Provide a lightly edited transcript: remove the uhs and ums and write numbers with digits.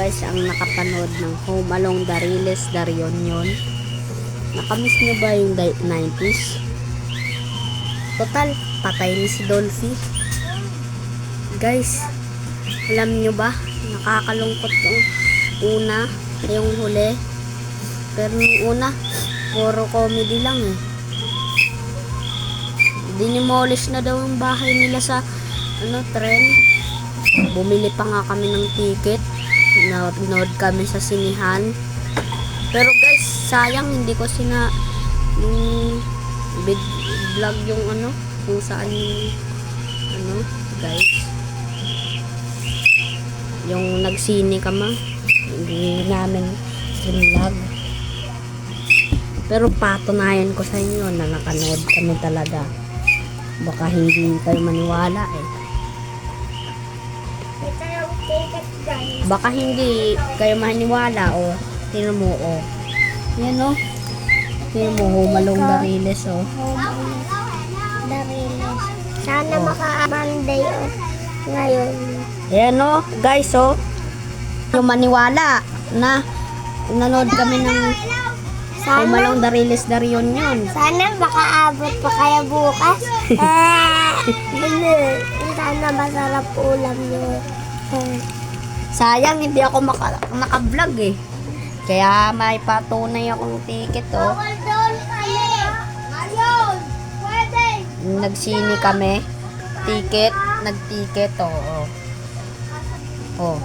guys ang nakapanood ng Home Along the Riles the Reunion. Nakamiss nyo ba yung 90s? Total, patay ni si Dolphy. Guys, alam nyo ba, nakakalungkot yung una, yung huli. Pero nung una, puro comedy lang eh. Dinimolish na daw yung bahay nila sa tren. Bumili pa nga kami ng ticket. Nanood kami sa sinihan. Pero guys, sayang hindi ko vlog yung kung saan yung guys. Yung nagsini kami, hindi namin vlog. Pero patunayan ko sa inyo na nakanood kami talaga. Baka hindi kayo maniwala eh. Baka hindi kayo maniwala o tino mo o. Yan o. Tino mo Home Along the Riles o. The Riles. Sana maka-Monday o. Ngayon. Yan o guys o. Yung maniwala na nanood kami ng Home Along the Riles the Reunion. Sana makaabot pa kaya bukas. Sana masarap ulam nyo. Sayang hindi ako naka-vlog eh. Kaya may patunay akong ticket oh. Nagsini kami. Nag-ticket oh. Oh.